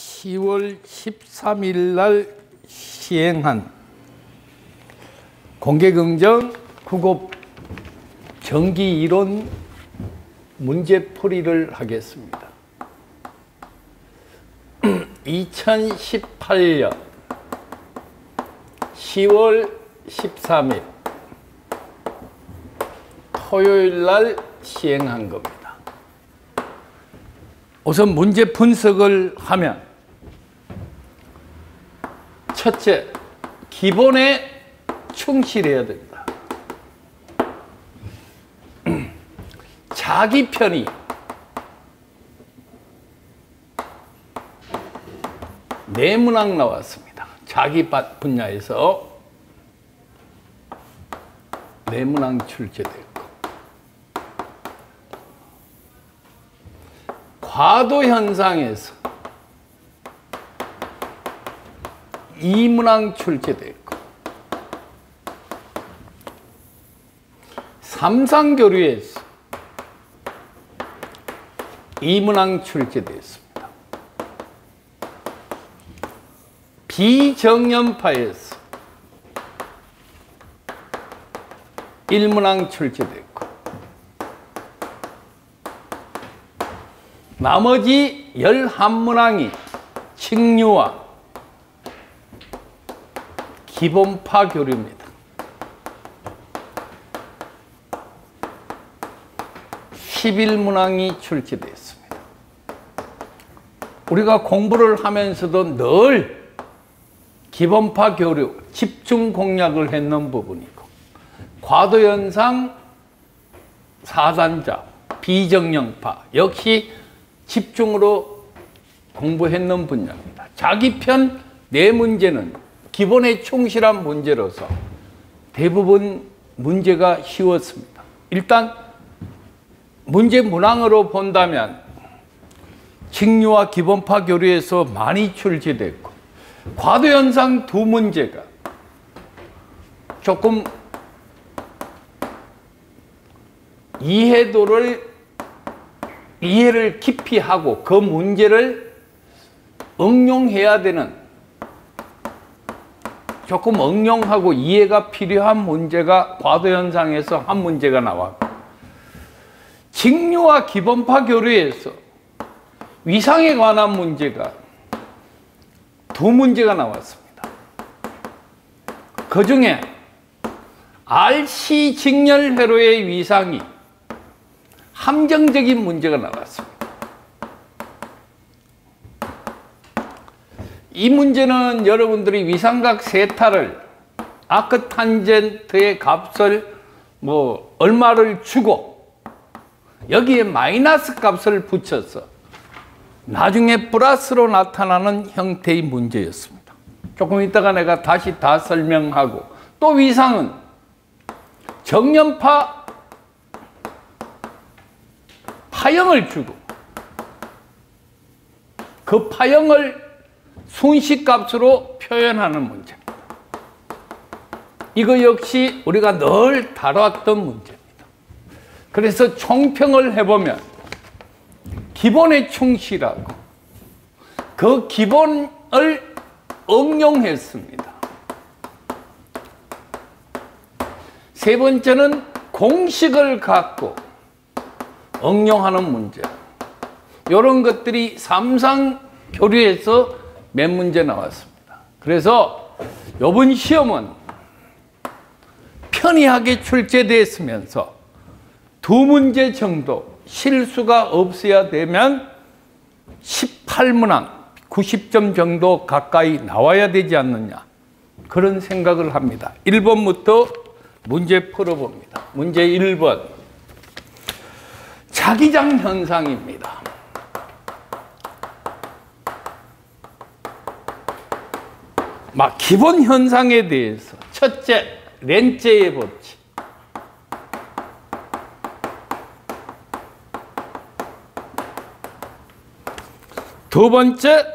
10월 13일 날 시행한 공개경정 국어 정기 이론 문제풀이를 하겠습니다. 2018년 10월 13일 토요일 날 시행한 겁니다. 우선 문제 분석을 하면 첫째, 기본에 충실해야 됩니다. 자기 편의, 내문학 나왔습니다. 자기 분야에서 내문학 출제됐고, 과도 현상에서 이문학 출제됐고, 삼상교류에서 이문학 출제됐습니다. 비정연파에서 일문학 출제됐고, 나머지 11문항이 칙류와 기본파 교류입니다. 11문항이 출제되었습니다. 우리가 공부를 하면서도 늘 기본파 교류, 집중 공략을 했는 부분이고, 과도현상, 사단자, 비정령파 역시 집중으로 공부했는 분야입니다. 자기 편 네 문제는 기본에 충실한 문제로서 대부분 문제가 쉬웠습니다. 일단 문제 문항으로 본다면 칙류와 기본파 교류에서 많이 출제됐고, 과도현상 두 문제가 조금 이해를 깊이 하고 그 문제를 응용해야 되는, 조금 응용하고 이해가 필요한 문제가 과도현상에서 한 문제가 나왔고, 칙류와 기본파 교류에서 위상에 관한 문제가 두 문제가 나왔습니다. 그 중에 RC 직렬회로의 위상이 함정적인 문제가 나왔습니다. 이 문제는 여러분들이 위상각 세타를 아크탄젠트의 값을 얼마를 주고 여기에 마이너스 값을 붙여서 나중에 플러스로 나타나는 형태의 문제였습니다. 조금 이따가 내가 다시 다 설명하고, 또 위상은 정연파 파형을 주고 그 파형을 순식값으로 표현하는 문제입니다. 이거 역시 우리가 늘 다뤄왔던 문제입니다. 그래서 총평을 해보면 기본에 충실하고 그 기본을 응용했습니다. 세 번째는 공식을 갖고 응용하는 문제. 이런 것들이 삼상교류에서 몇 문제 나왔습니다. 그래서 이번 시험은 편리하게 출제됐으면서 두 문제 정도 실수가 없어야 되면 18문항 90점 정도 가까이 나와야 되지 않느냐, 그런 생각을 합니다. 1번부터 문제 풀어봅니다. 문제 1번, 자기장 현상입니다. 기본 현상에 대해서 첫째, 렌츠의 법칙. 두 번째,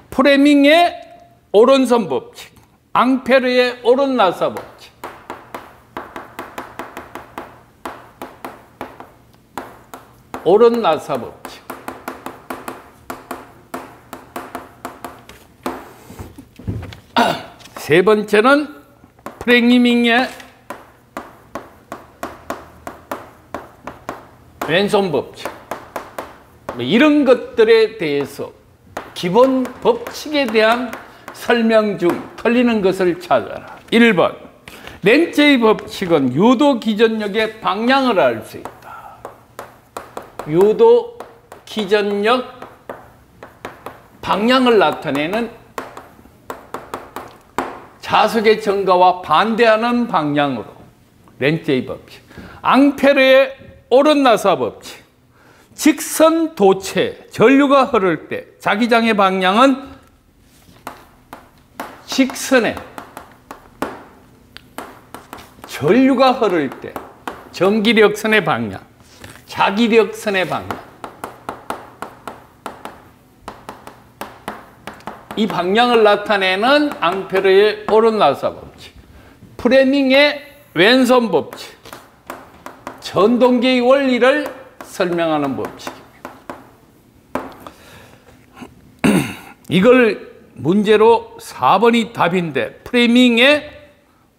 프레밍의 오른선 법칙, 앙페르의 오른나사 법칙. 오른나사 법칙. 세 번째는 프레밍의 왼손 법칙. 이런 것들에 대해서 기본 법칙에 대한 설명 중 틀리는 것을 찾아라. 1번. 렌츠의 법칙은 유도 기전력의 방향을 알 수 있다. 유도 기전력 방향을 나타내는 자석의 증가와 반대하는 방향으로. 렌츠의 법칙. 앙페르의 오른나사 법칙. 직선 도체, 전류가 흐를 때 자기장의 방향은 직선에, 전류가 흐를 때 전기력선의 방향, 자기력선의 방향. 이 방향을 나타내는 앙페르의 오른나사 법칙, 프레밍의 왼손 법칙, 전동계의 원리를 설명하는 법칙입니다. 이걸 문제로 4번이 답인데 프레밍의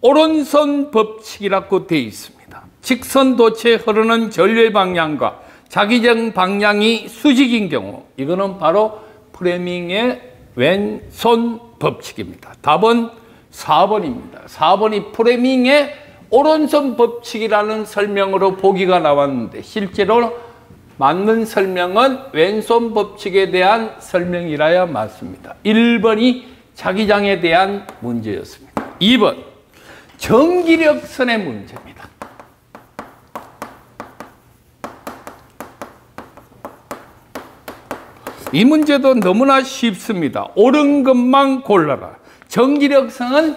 오른손 법칙이라고 되어 있습니다. 직선 도체에 흐르는 전류의 방향과 자기장 방향이 수직인 경우, 이거는 바로 프레밍의 왼손 법칙입니다. 답은 4번입니다. 4번이 프레밍의 오른손 법칙이라는 설명으로 보기가 나왔는데 실제로 맞는 설명은 왼손 법칙에 대한 설명이라야 맞습니다. 1번이 자기장에 대한 문제였습니다. 2번 전기력선의 문제입니다. 이 문제도 너무나 쉽습니다. 옳은 것만 골라라. 전기력선은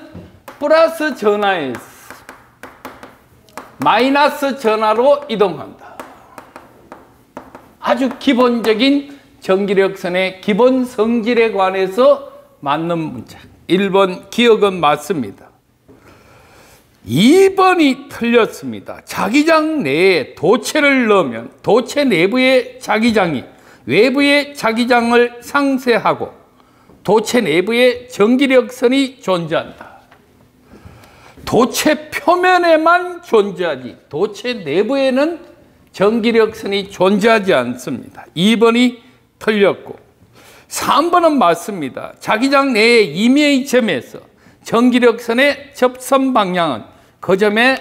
플러스 전하에서 마이너스 전하로 이동한다. 아주 기본적인 전기력선의 기본 성질에 관해서 맞는 문제. 1번 기억은 맞습니다. 2번이 틀렸습니다. 자기장 내에 도체를 넣으면 도체 내부의 자기장이 외부의 자기장을 상쇄하고 도체 내부에 전기력선이 존재한다. 도체 표면에만 존재하지 도체 내부에는 전기력선이 존재하지 않습니다. 2번이 틀렸고 3번은 맞습니다. 자기장 내의 임의의 점에서 전기력선의 접선 방향은 그 점의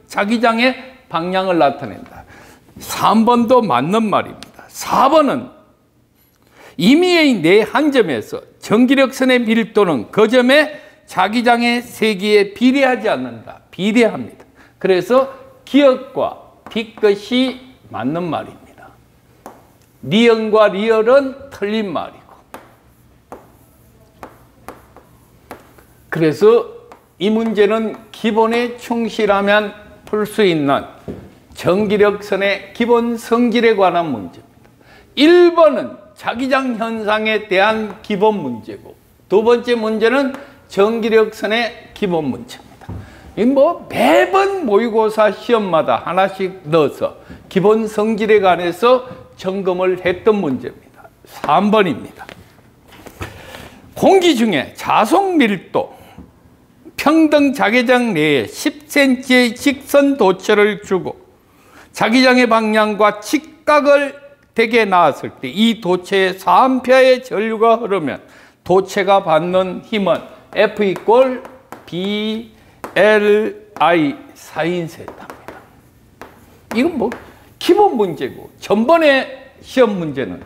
자기장의 방향을 나타낸다. 3번도 맞는 말입니다. 4번은 임의의 내 한 점에서 전기력선의 밀도는 그 점의 자기장의 세기에 비례하지 않는다. 비례합니다. 그래서 기억과 뒷것이 맞는 말입니다. 니은과 리얼은 틀린 말이고. 그래서 이 문제는 기본에 충실하면 풀 수 있는 전기력선의 기본 성질에 관한 문제입니다. 1번은 자기장 현상에 대한 기본 문제고 두 번째 문제는 전기력선의 기본 문제입니다. 이 매번 모의고사 시험마다 하나씩 넣어서 기본 성질에 관해서 점검을 했던 문제입니다. 3번입니다. 공기 중에 자속 밀도 평등 자기장 내에 10cm의 직선 도체를 주고 자기장의 방향과 직각을 되게 놨을 때 이 도체에 4A의 전류가 흐르면 도체가 받는 힘은 F 이퀄 B L I 4인 세타입니다. 이건 기본 문제고 전번에 시험 문제는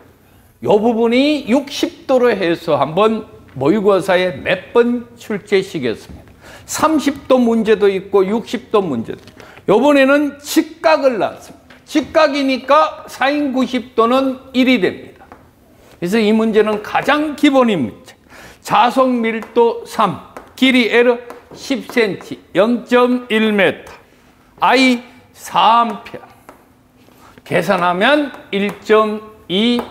이 부분이 60도로 해서 한번 모의고사에 몇 번 출제시켰습니다. 30도 문제도 있고 60도 문제도 있고 이번에는 직각을 놨습니다. 직각이니까 4인 90도는 1이 됩니다. 그래서 이 문제는 가장 기본인 문제. 자속 밀도 3, 길이 L 10cm, 0.1m, I 4A. 계산하면 1.2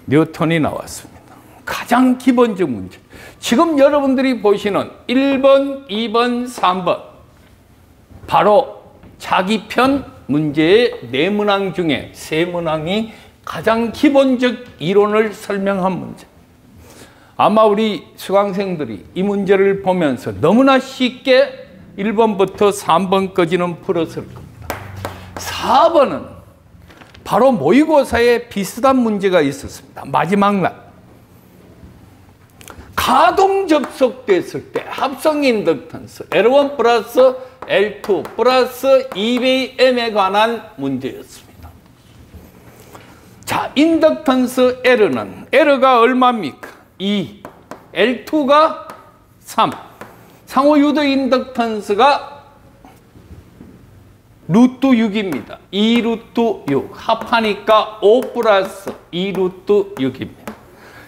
뉴턴이 나왔습니다. 가장 기본적 문제. 지금 여러분들이 보시는 1번, 2번, 3번 바로 자기 편 문제의 4문항 중에 3문항이 가장 기본적 이론을 설명한 문제. 아마 우리 수강생들이 이 문제를 보면서 너무나 쉽게 1번부터 3번까지는 풀었을 겁니다. 4번은 바로 모의고사에 비슷한 문제가 있었습니다. 마지막 날. 가동 접속됐을 때 합성 인덕턴스 L1 플러스 L2 플러스 2Bm에 관한 문제였습니다. 자, 인덕턴스 L는 L가 얼마입니까? 2, L2가 3. 상호유도 인덕턴스가 루트 6입니다. 2 루트 6 합하니까 5 플러스 2 루트 6입니다.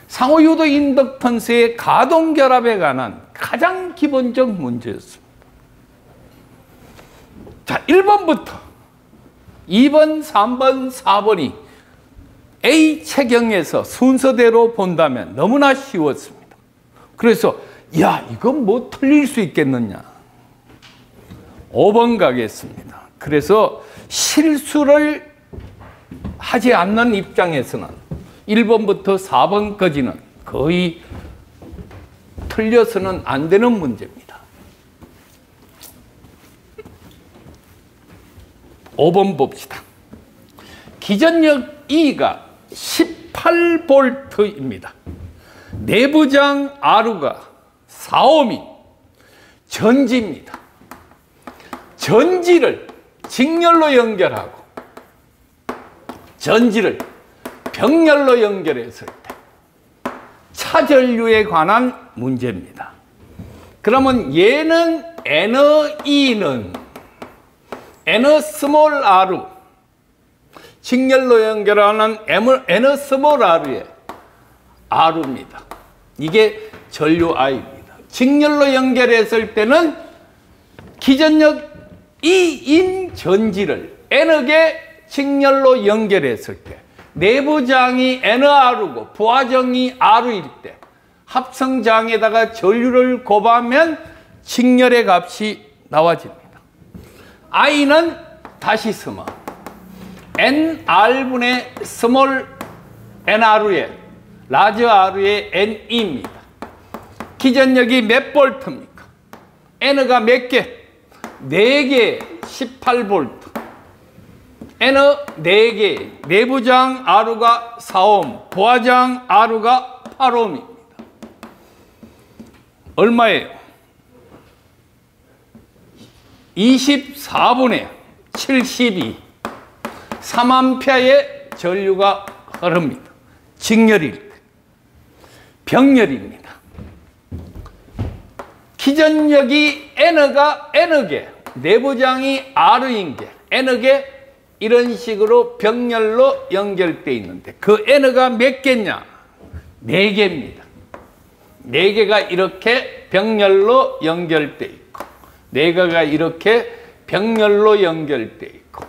상호유도 인덕턴스의 가동결합에 관한 가장 기본적 문제였습니다. 자, 1번부터 2번, 3번, 4번이 A 체경에서 순서대로 본다면 너무나 쉬웠습니다. 그래서 야, 이건 뭐 틀릴 수 있겠느냐. 5번 가겠습니다. 그래서 실수를 하지 않는 입장에서는 1번부터 4번까지는 거의 틀려서는 안 되는 문제입니다. 5번 봅시다. 기전력 E가 18V입니다. 내부장 R가 4ohm이 전지입니다. 전지를 직렬로 연결하고 전지를 병렬로 연결했을 때 차전류에 관한 문제입니다. 그러면 얘는 NE는 N 스몰 r 직렬로 연결하는 N 스몰 r의 r입니다. 이게 전류 I입니다. 직렬로 연결했을 때는 기전력 E인 전지를 N개 직렬로 연결했을 때 내부장이 NR고 부하정이 R일 때 합성장에다가 전류를 곱하면 직렬의 값이 나와집니다. I는 다시 쓰면 NR분의 스몰 NR의 라지 R의 NE입니다. 기전력이 몇 볼트입니까? N가 몇 개? 4개 18V. N 4개, 내부장 R가 4ohm, 부하장 R가 8ohm입니다. 얼마예요? 24분의 72. 3A의 전류가 흐릅니다. 직렬일 때. 병렬입니다. 기전력이 N가 N개, 내부장이 R인 게 N개 이런 식으로 병렬로 연결되어 있는데 그 N가 몇 개냐? 4개입니다. 4개가 이렇게 병렬로 연결되어 있고 4개가 이렇게 병렬로 연결되어 있고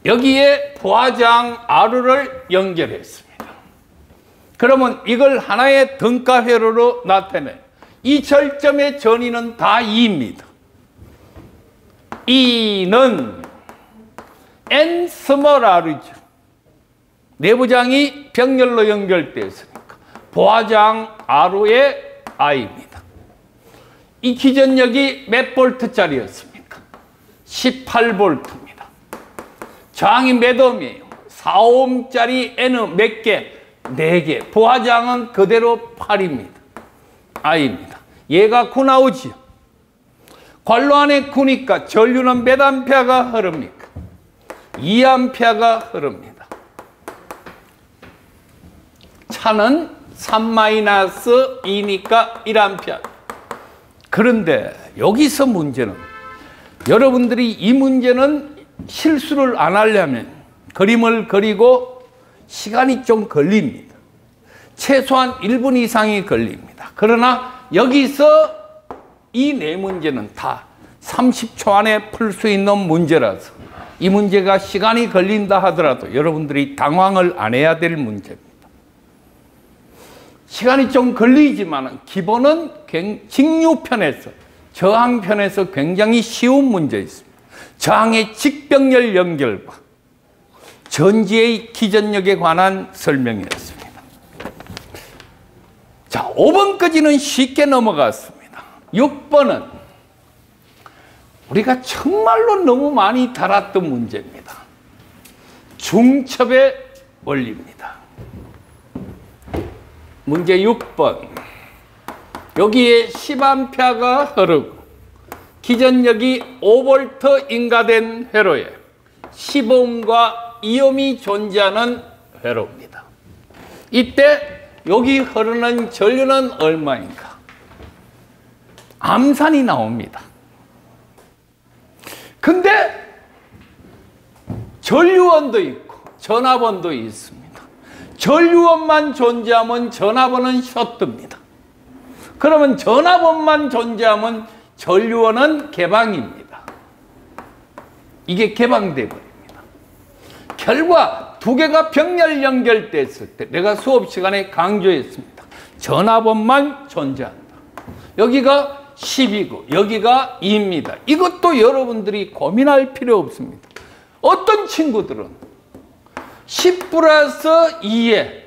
여기에 부하장 R를 연결했습니다. 그러면 이걸 하나의 등가회로로 나타내 이 절점의 전위는 다 2입니다. E는 N 스몰 R이죠. 내부장이 병렬로 연결되어 있으니까 부하장 R의 I입니다. 이 기전력이 몇 볼트짜리였습니까? 18V입니다. 저항이 몇 ohm이에요? 4ohm짜리 N 몇 개? 4개. 부하장은 그대로 8입니다. I입니다. 얘가 9 나오지요. 관로 안에 9니까 전류는 몇 암페어가 흐릅니까? 2암페어가 흐릅니다. 차는 3-2니까 1암페어. 그런데 여기서 문제는 여러분들이 이 문제는 실수를 안 하려면 그림을 그리고 시간이 좀 걸립니다. 최소한 1분 이상이 걸립니다. 그러나 여기서 이 네 문제는 다 30초 안에 풀 수 있는 문제라서 이 문제가 시간이 걸린다 하더라도 여러분들이 당황을 안 해야 될 문제입니다. 시간이 좀 걸리지만 기본은 직류편에서 저항편에서 굉장히 쉬운 문제 있습니다. 저항의 직병렬 연결과 전지의 기전력에 관한 설명이었습니다. 5번까지는 쉽게 넘어갔습니다. 6번은 우리가 정말로 너무 많이 다뤘던 문제입니다. 중첩의 원리입니다. 문제 6번. 여기에 10A가 흐르고 기전력이 5V 인가된 회로에 10Ω과 2Ω이 존재하는 회로입니다. 이때 여기 흐르는 전류는 얼마인가? 암산이 나옵니다. 근데 전류원도 있고 전압원도 있습니다. 전류원만 존재하면 전압원은 셔트입니다. 그러면 전압원만 존재하면 전류원은 개방입니다. 이게 개방돼 버립니다. 결과 두 개가 병렬 연결됐을 때 내가 수업 시간에 강조했습니다. 전압원만 존재한다. 여기가 10이고 여기가 2입니다. 이것도 여러분들이 고민할 필요 없습니다. 어떤 친구들은 10 플러스 2에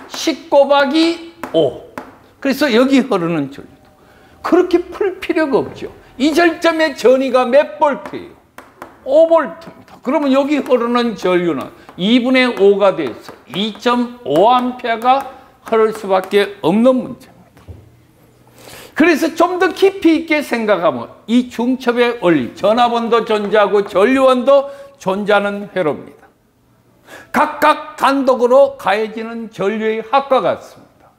10 곱하기 5. 그래서 여기 흐르는 전류도 그렇게 풀 필요가 없죠. 이 절점의 전위가 몇 볼트예요? 5볼트입니다. 그러면 여기 흐르는 전류는 2분의 5가 돼서 2.5A가 흐를 수밖에 없는 문제입니다. 그래서 좀 더 깊이 있게 생각하면 이 중첩의 원리, 전압원도 존재하고 전류원도 존재하는 회로입니다. 각각 단독으로 가해지는 전류의 합과 같습니다.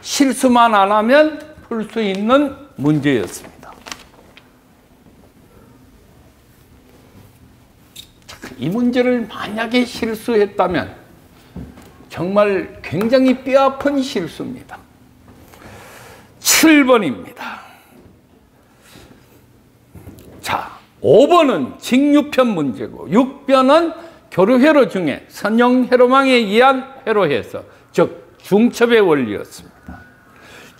실수만 안 하면 풀 수 있는 문제였습니다. 이 문제를 만약에 실수했다면 정말 굉장히 뼈아픈 실수입니다. 7번입니다. 자, 5번은 직류편 문제고 6번은 교류회로 중에 선용회로망에 의한 회로해서 즉 중첩의 원리였습니다.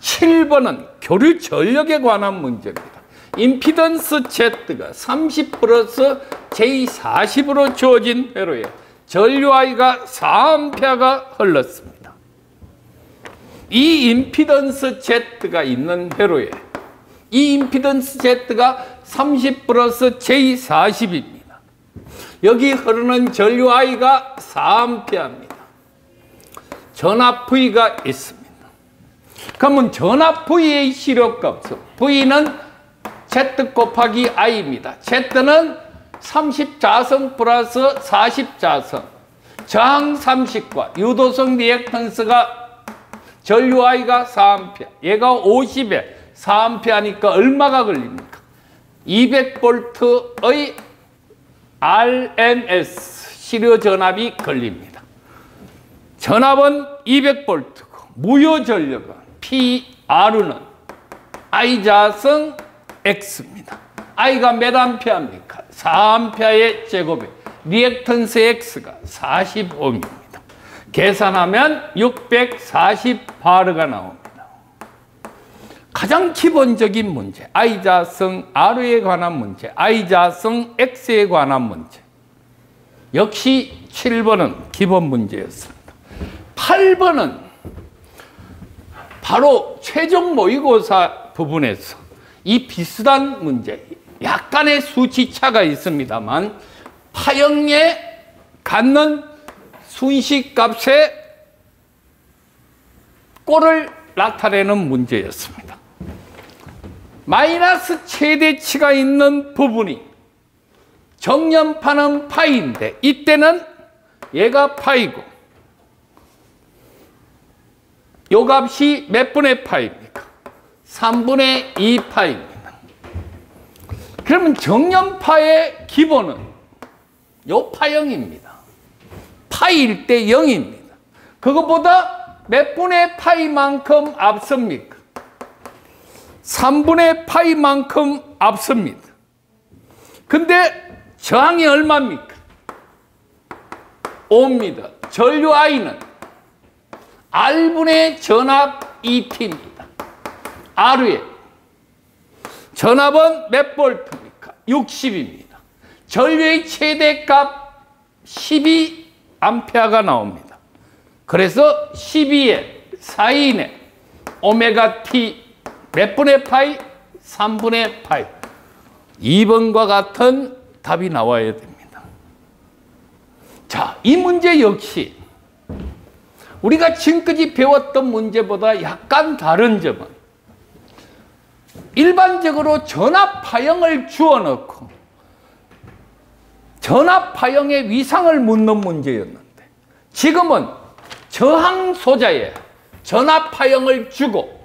7번은 교류 전력에 관한 문제입니다. 임피던스 Z가 30 플러스 J40으로 주어진 회로에 전류 I가 4A가 흘렀습니다. 이 임피던스 Z가 있는 회로에 이 임피던스 Z가 30 플러스 J40입니다. 여기 흐르는 전류 I가 4A입니다. 전압 V가 있습니다. 그러면 전압 V의 시력값은 V는 Z 곱하기 I입니다. Z는 30자성 플러스 40자성 저항 30과 유도성 리액턴스가 전류 I가 4A 얘가 50에 4A니까 얼마가 걸립니까? 200V의 RMS 시료 전압이 걸립니다. 전압은 200V고 무효 전력은 PR는 I자성 X입니다. I가 몇 암페어입니까? 4암페어의 제곱에 리액턴스 X가 40옴입니다. 계산하면 640바르가 나옵니다. 가장 기본적인 문제, I자성 R에 관한 문제, I자성 X에 관한 문제. 역시 7번은 기본 문제였습니다. 8번은 바로 최종 모의고사 부분에서 이 비슷한 문제, 약간의 수치차가 있습니다만 파형에 갖는 순식값의 꼴을 나타내는 문제였습니다. 마이너스 최대치가 있는 부분이 정연파는 파이인데 이때는 얘가 파이고 요 값이 몇 분의 파입니까? 3분의 2 파입니다. 그러면 정연파의 기본은 요 파형입니다. 파일 때 0입니다. 그것보다 몇 분의 파이만큼 앞섭니까? 3분의 파이만큼 앞섭니다. 근데 저항이 얼마입니까? 5입니다. 전류 I는 R분의 전압 ET입니다. R에 전압은 몇 볼트입니까? 60입니다. 전류의 최대값 12A가 나옵니다. 그래서 12에 4인에 오메가 T 몇 분의 파이? 3분의 파이. 2번과 같은 답이 나와야 됩니다. 자, 이 문제 역시 우리가 지금까지 배웠던 문제보다 약간 다른 점은 일반적으로 전압파형을 주어넣고 전압파형의 위상을 묻는 문제였는데 지금은 저항소자에 전압파형을 주고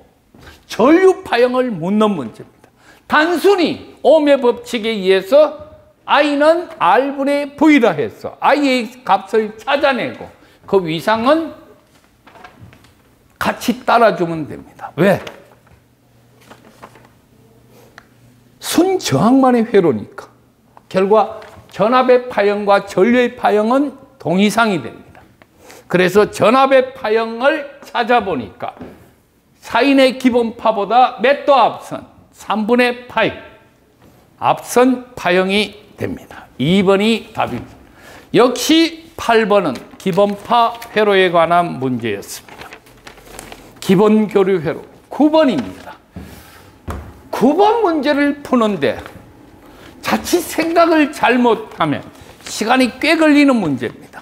전류파형을 묻는 문제입니다. 단순히 ohm의 법칙에 의해서 I는 R분의 V라 해서 I의 값을 찾아내고 그 위상은 같이 따라주면 됩니다. 왜? 순저항만의 회로니까. 결과 전압의 파형과 전류의 파형은 동이상이 됩니다. 그래서 전압의 파형을 찾아보니까 사인의 기본파보다 몇 도 앞선 3분의 파이 앞선 파형이 됩니다. 2번이 답입니다. 역시 8번은 기본파 회로에 관한 문제였습니다. 기본 교류 회로 9번입니다. 9번 문제를 푸는데 자칫 생각을 잘못하면 시간이 꽤 걸리는 문제입니다.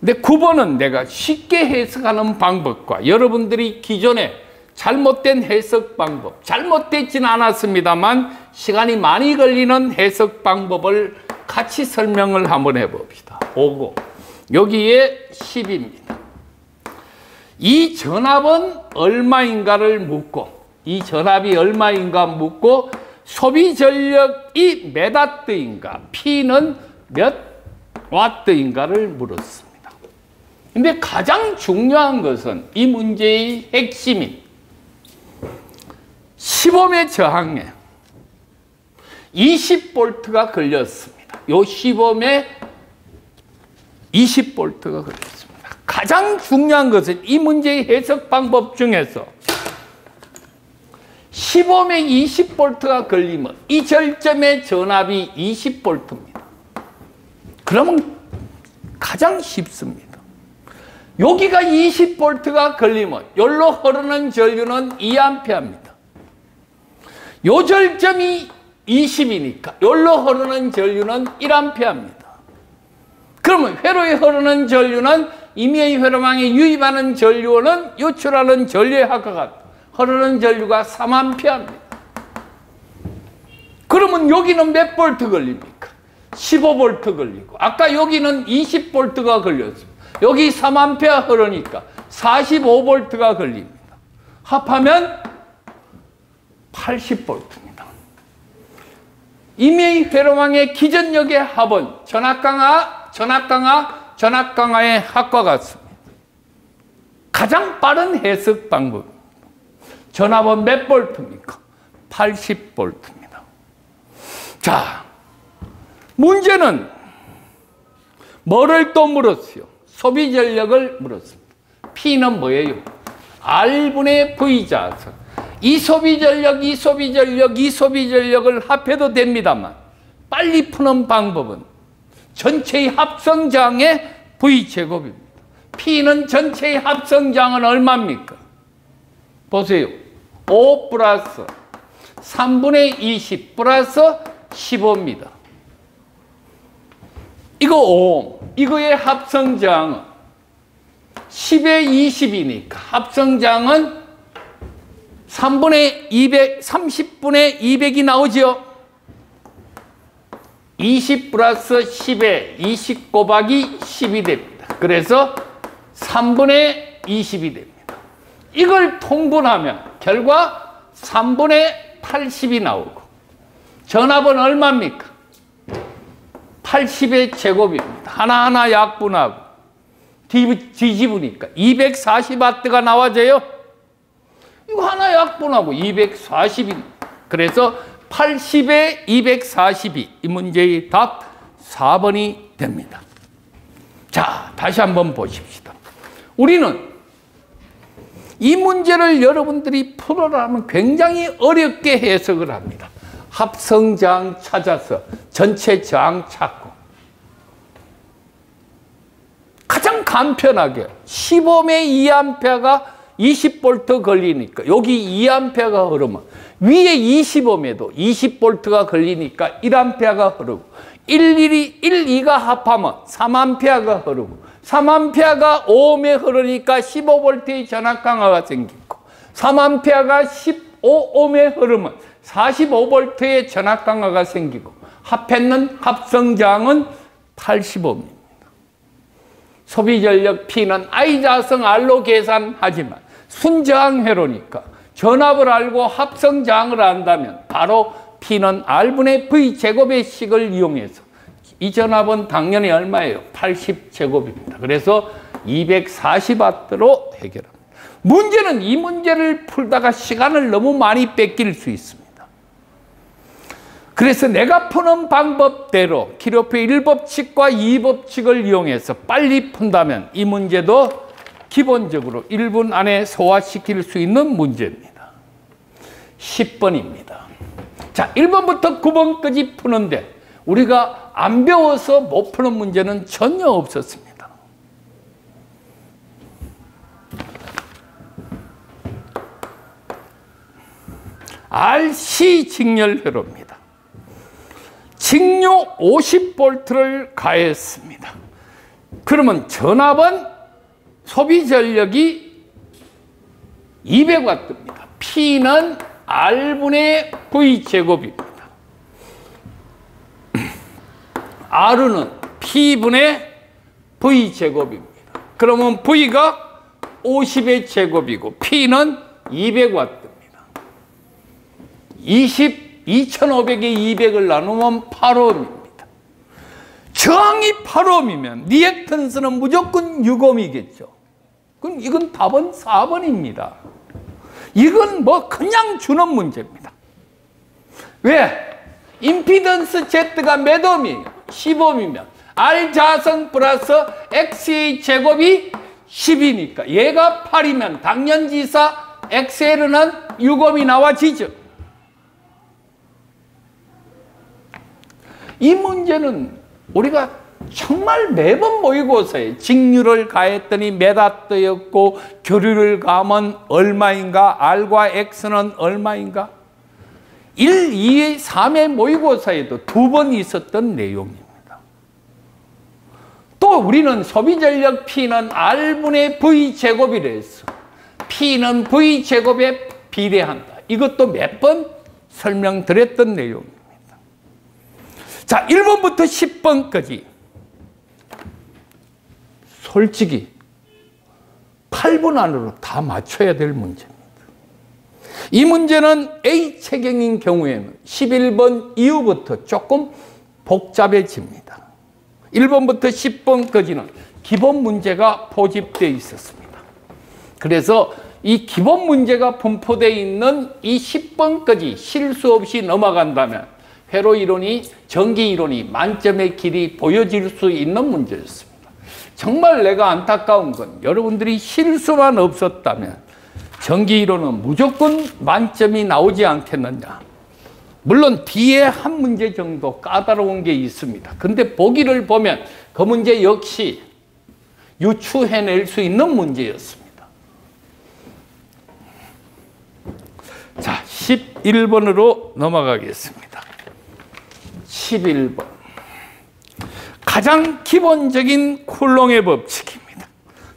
근데 9번은 내가 쉽게 해석하는 방법과 여러분들이 기존에 잘못된 해석 방법, 잘못되지는 않았습니다만 시간이 많이 걸리는 해석 방법을 같이 설명을 한번 해봅시다. 5고 여기에 10입니다. 이 전압은 얼마인가를 묻고 이 전압이 얼마인가 묻고 소비 전력이 몇 와트인가, P는 몇 와트인가를 물었습니다. 근데 가장 중요한 것은 이 문제의 핵심인 10ohm의 저항에 20V가 걸렸습니다. 요 10ohm에 20V가 걸렸습니다. 가장 중요한 것은 이 문제의 해석 방법 중에서 10ohm에 20V가 걸리면 이 절점의 전압이 20V입니다. 그러면 가장 쉽습니다. 여기가 20V가 걸리면 여기로 흐르는 전류는 2A입니다. 요 절점이 20이니까 여기로 흐르는 전류는 1A입니다. 그러면 회로에 흐르는 전류는 임의의 회로망에 유입하는 전류는 유출하는 전류의 합과 흐르는 전류가 3A입니다. 그러면 여기는 몇 볼트 걸립니까? 15V 걸리고 아까 여기는 20V가 걸렸습니다. 여기 3A 흐르니까 45V가 걸립니다. 합하면 80V입니다. 임의의 회로망의 기전력의 합은 전압강하의 합과 같습니다. 가장 빠른 해석 방법입니다. 전압은 몇 볼트입니까? 80V입니다. 자, 문제는 뭐를 또 물었어요? 소비 전력을 물었습니다. P는 뭐예요? R분의 V자서. 이 소비 전력, 이 소비 전력, 이 소비 전력을 합해도 됩니다만 빨리 푸는 방법은 전체의 합성장의 V제곱입니다. P는 전체의 합성장은 얼마입니까? 보세요. 5 플러스 3분의 20 플러스 15입니다. 이거 5, 이거의 합성장은 10에 20이니까 합성장은 3분의 200, 30분의 200이 나오죠. 20 플러스 10에 20 곱하기 10이 됩니다. 그래서 3분의 20이 됩니다. 이걸 통분하면 결과 3분의 80이 나오고 전압은 얼마입니까? 80의 제곱입니다. 하나하나 약분하고 뒤집으니까 240W가 나와져요. 이거 하나 약분하고 240입니다. 그래서 80에 242, 이 문제의 답 4번이 됩니다. 자, 다시 한번 보십시다. 우리는 이 문제를 여러분들이 풀어라면 굉장히 어렵게 해석을 합니다. 합성저항 찾아서 전체 저항 찾고 가장 간편하게 15ohm의 2A가 20V 걸리니까 여기 2A가 흐르면 위에 20ohm에도 20V가 걸리니까 1A가 흐르고 1,2가 합하면 3A가 흐르고 3A가 5ohm에 흐르니까 15V의 전압 강화가 생기고 3A가 15ohm에 흐르면 45V의 전압 강화가 생기고 합했는 합성장은 80ohm입니다. 소비전력 P는 I자성 R로 계산하지만 순저항 회로니까 전압을 알고 합성장을 안다면 바로 P는 R분의 V 제곱의 식을 이용해서 이 전압은 당연히 얼마예요? 80제곱입니다. 그래서 240W로 해결합니다. 문제는 이 문제를 풀다가 시간을 너무 많이 뺏길 수 있습니다. 그래서 내가 푸는 방법대로 키로프 1법칙과 2법칙을 이용해서 빨리 푼다면 이 문제도 기본적으로 1분 안에 소화시킬 수 있는 문제입니다. 10번입니다. 자, 1번부터 9번까지 푸는데 우리가 안 배워서 못 푸는 문제는 전혀 없었습니다. RC 직렬회로입니다. 직류 50V를 가했습니다. 그러면 전압은 소비 전력이 200W입니다. P는 R분의 V 제곱입니다. R은 P분의 V 제곱입니다. 그러면 V가 50의 제곱이고 P는 200W입니다. 2,500에 200을 나누면 8ohm입니다. 저항이 8ohm이면 리액턴스는 무조건 6ohm이겠죠. 그럼 이건 답은 4번입니다. 이건 뭐 그냥 주는 문제입니다. 왜? 임피던스 Z가 몇 ohm이에요? 10ohm이면 R 자성 플러스 X의 제곱이 10이니까 얘가 8이면 당연지사 XL은 6ohm이 나와지죠. 이 문제는 우리가 정말 매번 모의고사에 직류를 가했더니 몇 W였고 교류를 가면 얼마인가, R과 X는 얼마인가 1, 2, 3의 모의고사에도 2번 있었던 내용입니다. 또 우리는 소비전력 P는 R분의 V 제곱이라 했어. P는 V 제곱에 비례한다. 이것도 몇 번 설명드렸던 내용입니다. 자, 1번부터 10번까지 솔직히 8분 안으로 다 맞춰야 될 문제입니다. 이 문제는 A체경인 경우에는 11번 이후부터 조금 복잡해집니다. 1번부터 10번까지는 기본 문제가 포집되어 있었습니다. 그래서 이 기본 문제가 분포되어 있는 이 10번까지 실수 없이 넘어간다면 회로 이론이, 전기 이론이 만점의 길이 보여질 수 있는 문제였습니다. 정말 내가 안타까운 건 여러분들이 실수만 없었다면 전기 이론은 무조건 만점이 나오지 않겠느냐. 물론 뒤에 한 문제 정도 까다로운 게 있습니다. 근데 보기를 보면 그 문제 역시 유추해낼 수 있는 문제였습니다. 자, 11번으로 넘어가겠습니다. 11번. 가장 기본적인 쿨롱의 법칙입니다.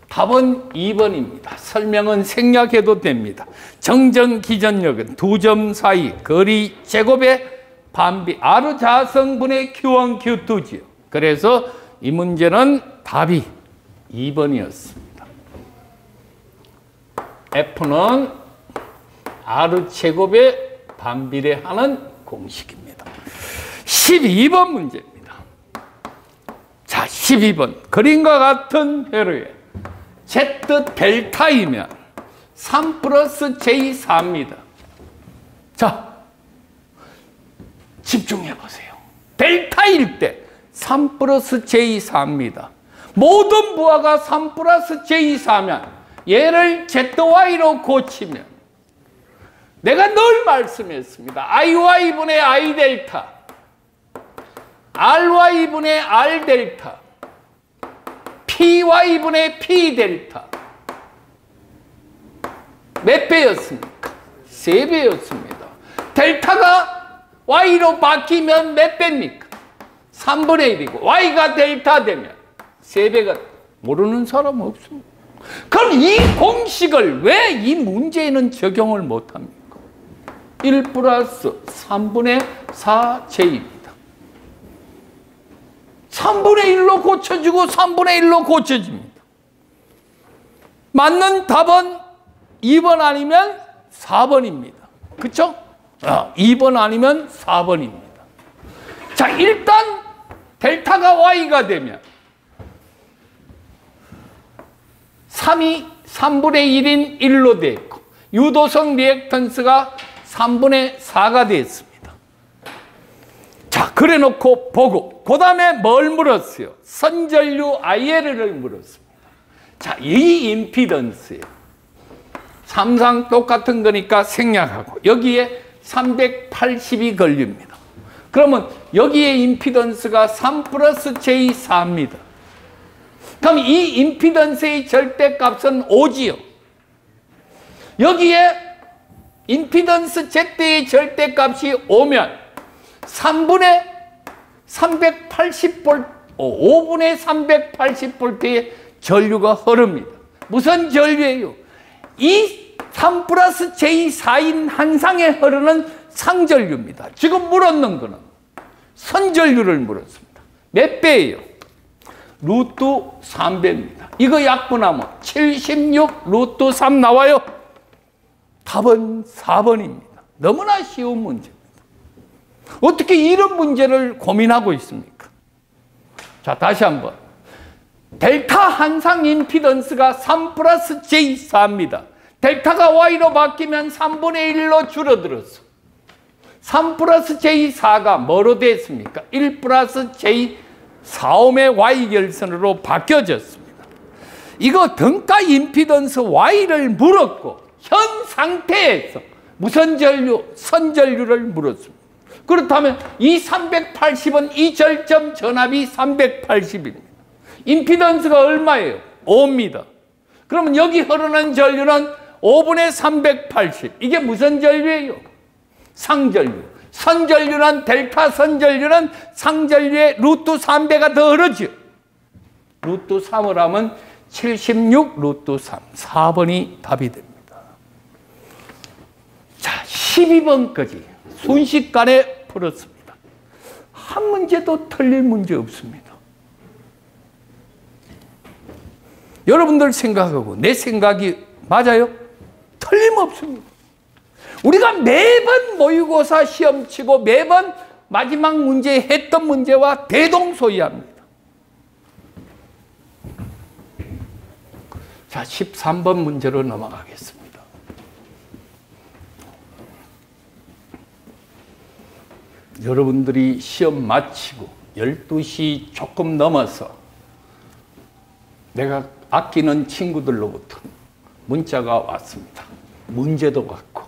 답은 2번입니다. 설명은 생략해도 됩니다. 정정 기전력은 두 점 사이 거리 제곱의 반비 R 자성분의 Q1, Q2지요. 그래서 이 문제는 답이 2번이었습니다. F는 R 제곱에 반비례하는 공식입니다. 12번 문제입니다. 자, 12번. 그림과 같은 회로에 Z 델타이면 3 플러스 J4입니다. 자, 집중해 보세요. 델타일 때 3 플러스 J4입니다. 모든 부하가 3 플러스 J4면 얘를 ZY로 고치면 내가 늘 말씀했습니다. IY분의 I 델타, RY분의 R 델타, PY분의 P 델타. 몇 배였습니까? 3배였습니다. 델타가 Y로 바뀌면 몇 배입니까? 3분의 1이고 Y가 델타 되면 3배가 모르는 사람 없습니다. 그럼 이 공식을 왜 이 문제에는 적용을 못합니까? 1 플러스 3분의 4제입니다. 3분의 1로 고쳐지고 3분의 1로 고쳐집니다. 맞는 답은 2번 아니면 4번입니다. 그렇죠? 2번 아니면 4번입니다. 자, 일단 델타가 Y가 되면 3이 3분의 1인 1로 되어 있고 유도성 리액턴스가 3분의 4가 되었습니다. 자, 그래 놓고 보고 그 다음에 뭘 물었어요? 선전류 IL을 물었습니다. 자, 이 임피던스예요. 3상 똑같은 거니까 생략하고 여기에 380이 걸립니다. 그러면 여기에 임피던스가 3 플러스 J4입니다. 그럼 이 임피던스의 절대값은 5지요. 여기에 임피던스 Z의 절대값이 5면 3분의 380V, 5분의 380V의 전류가 흐릅니다. 무슨 전류예요? 이 3 플러스 J4인 한 상에 흐르는 상전류입니다. 지금 물었는 거는 선전류를 물었습니다. 몇 배예요? 루트 3배입니다. 이거 약분하면 76 루트 3 나와요. 답은 4번입니다. 너무나 쉬운 문제입니다. 어떻게 이런 문제를 고민하고 있습니까? 자, 다시 한번. 델타 한상 임피던스가 3 플러스 J4입니다. 델타가 Y로 바뀌면 3분의 1로 줄어들었어. 3 플러스 J4가 뭐로 됐습니까? 1 플러스 J4옴의 Y 결선으로 바뀌어졌습니다. 이거 등가 임피던스 Y를 물었고 현 상태에서 무슨 전류? 선전류를 물었습니다. 그렇다면 이 380은 이 절점 전압이 380입니다. 임피던스가 얼마예요? 5입니다. 그러면 여기 흐르는 전류는 5분의 380. 이게 무슨 전류예요? 상전류. 선전류는 델타 선전류는 상전류의 루트 3배가 더 흐르죠. 루트 3을 하면 76 루트 3. 4번이 답이 됩니다. 자, 12번까지 순식간에 풀었습니다. 한 문제도 틀릴 문제 없습니다. 여러분들 생각하고 내 생각이 맞아요? 틀림없습니다. 우리가 매번 모의고사 시험 치고 매번 마지막 문제에 했던 문제와 대동소이합니다. 자, 13번 문제로 넘어가겠습니다. 여러분들이 시험 마치고 12시 조금 넘어서 내가 아끼는 친구들로부터 문자가 왔습니다. 문제도 같고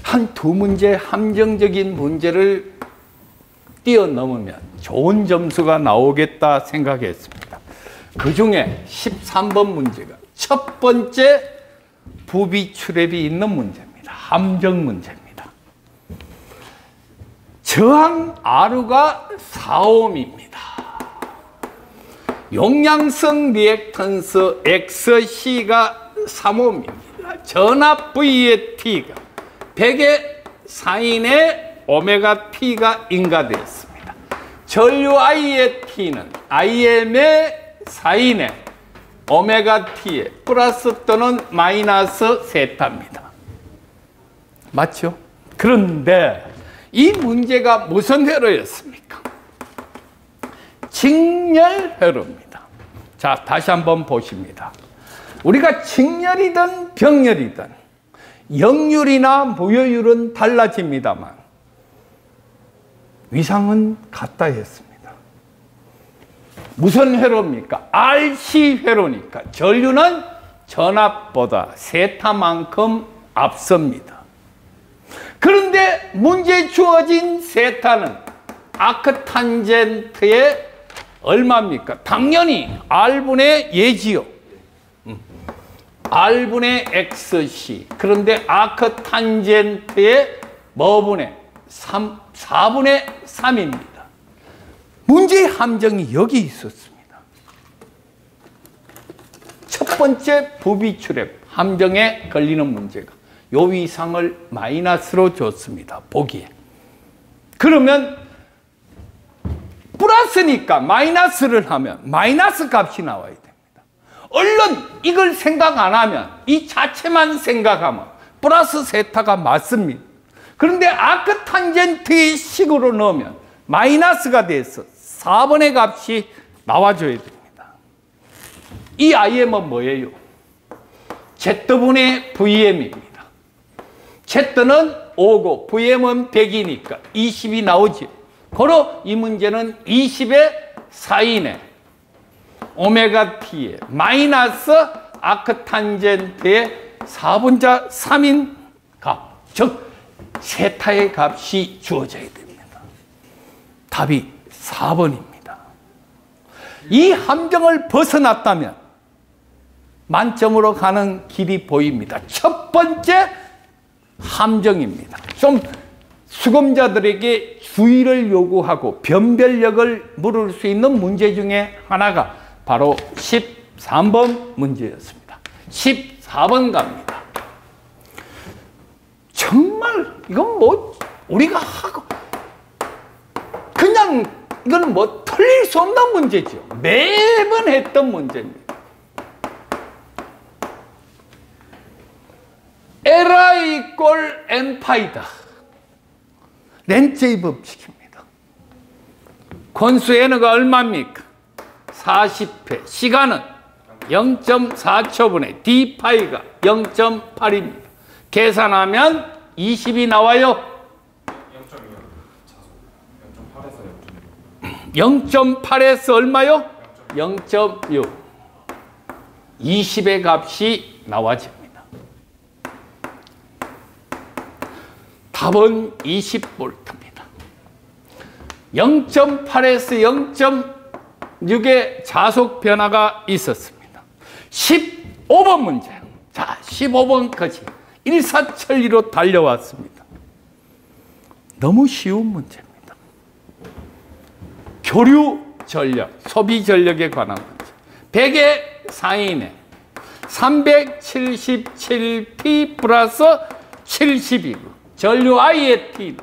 한 두 문제 함정적인 문제를 뛰어넘으면 좋은 점수가 나오겠다 생각했습니다. 그 중에 13번 문제가 첫 번째 부비출랩이 있는 문제입니다. 함정 문제입니다. 저항 R가 4옴입니다. 용량성 리액턴스 XC가 3옴입니다. 전압 V의 T가 100의 사인의 오메가 T가 인가되었습니다. 전류 I의 T는 IM의 사인의 오메가 T의 플러스 또는 마이너스 세타입니다. 맞죠? 그런데 이 문제가 무슨 회로였습니까? 직렬 회로입니다. 자, 다시 한번 보십니다. 우리가 직렬이든 병렬이든 역률이나 무효율은 달라집니다만 위상은 같다 했습니다. 무슨 회로입니까? RC 회로니까 전류는 전압보다 세타만큼 앞섭니다. 그런데 문제에 주어진 세타는 아크탄젠트의 얼마입니까? 당연히 R분의 예지요. R분의 XC. 그런데 아크 탄젠트의 뭐분의 4분의 3입니다. 문제의 함정이 여기 있었습니다. 첫 번째 부비출입 함정에 걸리는 문제가 요 위상을 마이너스로 줬습니다. 보기에. 그러면 플러스니까 마이너스를 하면 마이너스 값이 나와야 됩니다. 얼른 이걸 생각 안 하면 이 자체만 생각하면 플러스 세타가 맞습니다. 그런데 아크 탄젠트의 식으로 넣으면 마이너스가 돼서 4번의 값이 나와줘야 됩니다. 이 IM은 뭐예요? Z분의 VM입니다. Z는 5고 VM은 100이니까 20이 나오지. 고로 이 문제는 20의 4이네. 오메가 t의 마이너스 아크 탄젠트의 4분자 3인 값, 즉 세타의 값이 주어져야 됩니다. 답이 4번입니다. 이 함정을 벗어났다면 만점으로 가는 길이 보입니다. 첫 번째 함정입니다. 좀 수검자들에게 주의를 요구하고 변별력을 물을 수 있는 문제 중에 하나가 바로 13번 문제였습니다. 14번 갑니다. 정말 이건 뭐 우리가 하고 그냥 이건 뭐 틀릴 수 없는 문제죠. 매번 했던 문제입니다. Li 이꼴 N파이다. 렌츠의 법칙입니다. 권수 N가 얼마입니까? 40회. 시간은 0.4초분의 d파이가 0.8입니다. 계산하면 20이 나와요. 0.8에서 얼마요? 0.6. 20의 값이 나와집니다. 답은 20V입니다. 0.8에서 0.6의 자속 변화가 있었습니다. 15번 문제. 자, 15번까지 일사천리로 달려왔습니다. 너무 쉬운 문제입니다. 교류 전력, 소비 전력에 관한 문제. 100의 4이네. 377T 플러스 70이고 전류 I의 T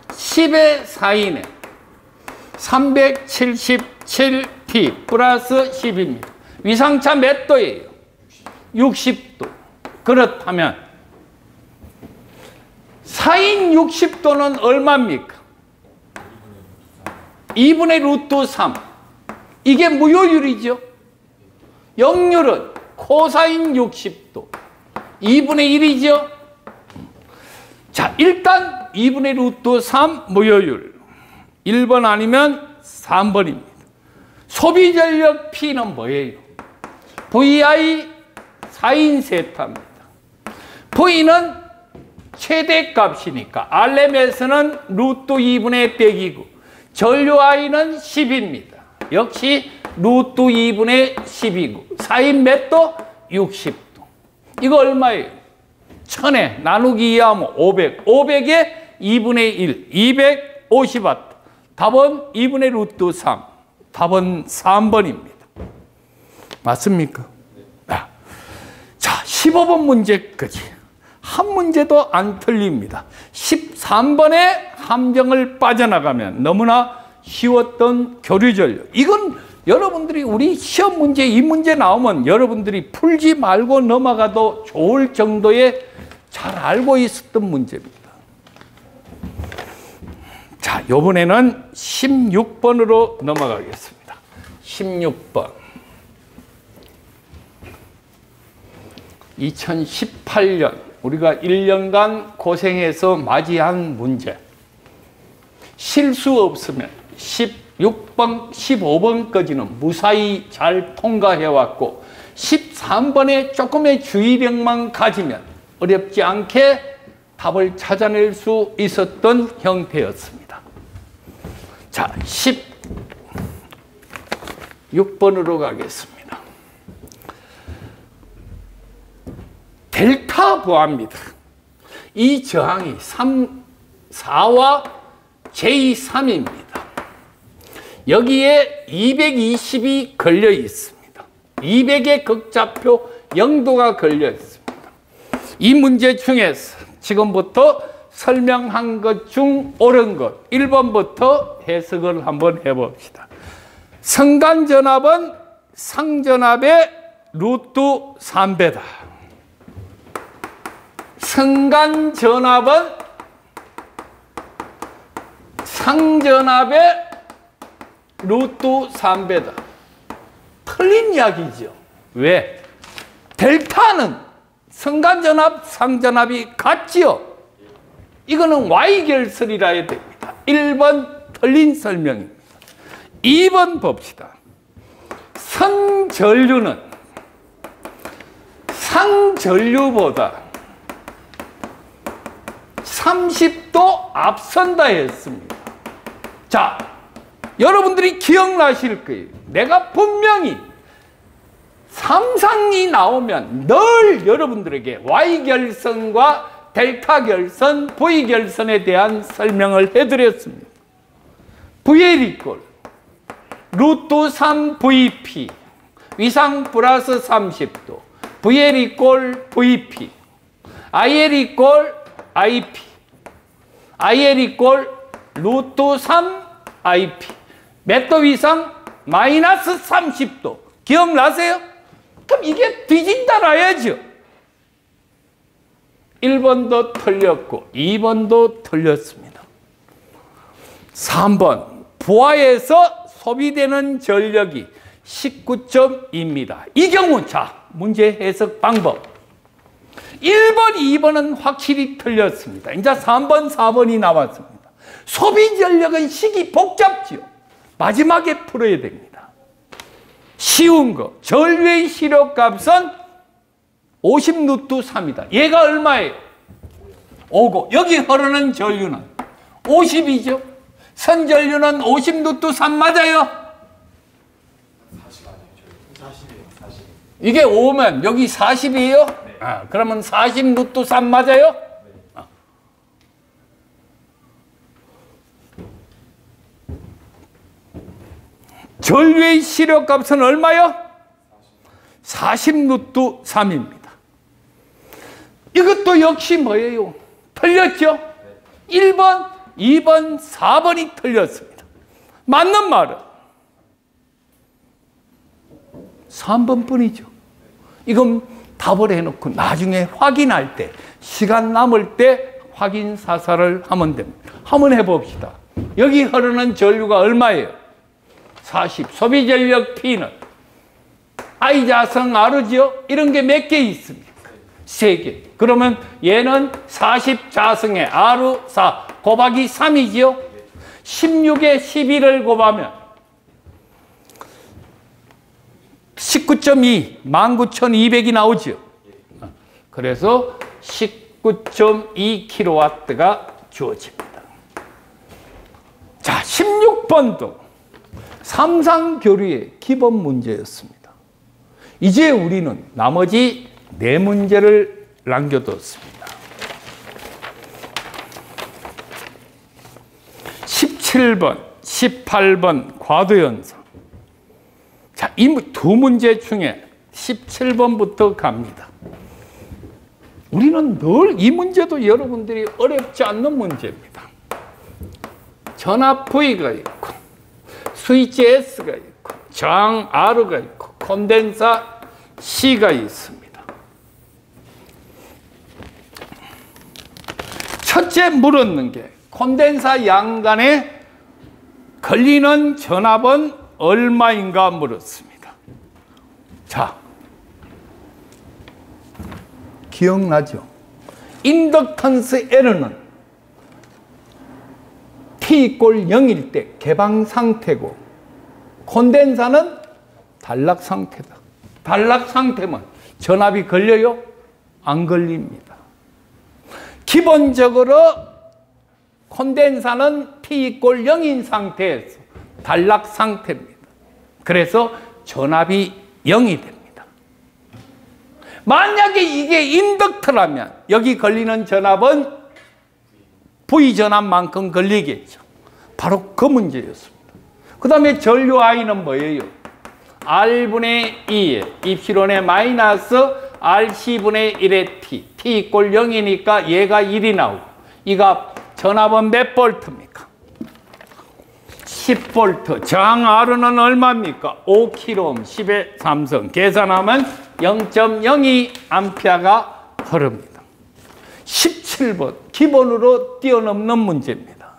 10의 4이네. 377T 플러스 10입니다. 위상차 몇 도예요? 60도. 그렇다면 4인 60도는 얼마입니까? 2분의 루트 3. 이게 무효율이죠. 역률은 코사인 60도. 2분의 1이죠. 자, 일단 2분의 루트 3 무효율. 1번 아니면 3번입니다. 소비전력 P는 뭐예요? VI 4인 세타입니다. V는 최대값이니까 RMS는 루트 2분의 100이고 전류 I는 10입니다. 역시 루트 2분의 10이고 4인 몇 도? 60도. 이거 얼마예요? 1000에 나누기 2하면 500. 500에 2분의 1, 250W. 답은 2분의 루트 3. 답은 3번입니다. 맞습니까? 자, 15번 문제까지. 한 문제도 안 틀립니다. 13번의 함정을 빠져나가면 너무나 쉬웠던 교류전력. 이건 여러분들이 우리 시험 문제, 이 문제 나오면 여러분들이 풀지 말고 넘어가도 좋을 정도의 잘 알고 있었던 문제입니다. 자, 이번에는 16번으로 넘어가겠습니다. 16번. 2018년 우리가 1년간 고생해서 맞이한 문제. 실수 없으면 16번, 15번까지는 무사히 잘 통과해왔고 13번에 조금의 주의력만 가지면 어렵지 않게 답을 찾아낼 수 있었던 형태였습니다. 자, 16번으로 가겠습니다. 타부합니다. 이 저항이 4와 J3입니다. 여기에 220이 걸려 있습니다. 200의 극좌표 0도가 걸려 있습니다. 이 문제 중에서 지금부터 설명한 것 중 옳은 것 1번부터 해석을 한번 해봅시다. 성간전압은 상전압의 루트 3배다. 성간전압은 상전압의 루트 3배다. 틀린 이야기죠. 왜? 델타는 성간전압, 상전압이 같지요. 이거는 Y결설이라 해야 됩니다. 1번 틀린 설명입니다. 2번 봅시다. 선전류는 상전류보다 30도 앞선다 했습니다. 자, 여러분들이 기억나실 거예요. 내가 분명히 삼상이 나오면 늘 여러분들에게 Y결선과 델타결선, V결선에 대한 설명을 해드렸습니다. VL 이꼴 루트 3 VP 위상 플러스 30도 VL 이꼴 VP IL 이꼴 IP IL 이꼴 루트 3 IP 몇 도 위상? 마이너스 30도 기억나세요? 그럼 이게 뒤진다라야죠. 1번도 틀렸고 2번도 틀렸습니다. 3번 부하에서 소비되는 전력이 19.2입니다. 이 경우 자 문제 해석 방법 1번, 2번은 확실히 틀렸습니다. 이제 3번, 4번이 남았습니다. 소비 전력은 식이 복잡지요. 마지막에 풀어야 됩니다. 쉬운 거 전류의 시력값은 50루트 3이다. 얘가 얼마예요? 5고 여기 흐르는 전류는 50이죠. 선전류는 50루트 3 맞아요? 40. 이게 5면 여기 40이에요? 네. 아, 그러면 40루트 3 맞아요? 네. 아. 전류의 시력값은 얼마요? 40루트 3입니다. 이것도 역시 뭐예요? 틀렸죠? 네. 1번, 2번, 4번이 틀렸습니다. 맞는 말은 3번 뿐이죠. 이건 답을 해놓고 나중에 확인할 때, 시간 남을 때 확인 사살을 하면 됩니다. 한번 해봅시다. 여기 흐르는 전류가 얼마예요? 40. 소비 전력 P는 I자성 R죠? 이런 게 몇 개 있습니까? 3개. 그러면 얘는 40자성에 R4 곱하기 3이지요? 16에 12를 곱하면 19.2, 19,200이 나오죠. 그래서 19.2kW가 주어집니다. 자, 16번도 삼상교류의 기본 문제였습니다. 이제 우리는 나머지 4문제를 남겨뒀습니다. 17번, 18번 과도연상. 자, 이 두 문제 중에 17번부터 갑니다. 우리는 늘 이 문제도 여러분들이 어렵지 않는 문제입니다. 전압 V가 있고, 스위치 S가 있고, 저항 R가 있고, 콘덴사 C가 있습니다. 첫째 물었는 게 콘덴사 양간에 걸리는 전압은 얼마인가 물었습니다. 자, 기억나죠? 인덕턴스 L는 T = 0일 때 개방 상태고 콘덴사는 단락 상태다. 단락 상태면 전압이 걸려요? 안 걸립니다. 기본적으로 콘덴사는 P = 0인 상태에서 단락 상태입니다. 그래서 전압이 0이 됩니다. 만약에 이게 인덕터라면 여기 걸리는 전압은 V 전압만큼 걸리겠죠. 바로 그 문제였습니다. 그 다음에 전류 I는 뭐예요? R분의 2에 입실온의 마이너스 RC분의 1의 T. T 이꼴 0이니까 얘가 1이 나오고 이 값 전압은 몇 볼트입니까? 10볼트. 저항 R은 얼마입니까? 5kΩ 10의 3성. 계산하면 0.02A가 흐릅니다. 17번 기본으로 뛰어넘는 문제입니다.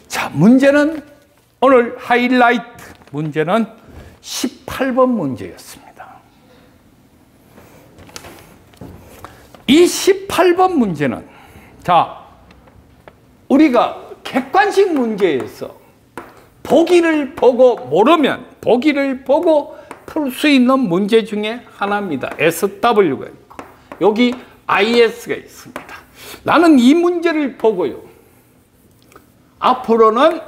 자, 문제는 오늘 하이라이트 문제는 18번 문제였습니다. 이 18번 문제는 자, 우리가 객관식 문제에서 보기를 보고 모르면 보기를 보고 풀 수 있는 문제 중에 하나입니다. SW가 있고 여기 IS가 있습니다. 나는 이 문제를 보고요. 앞으로는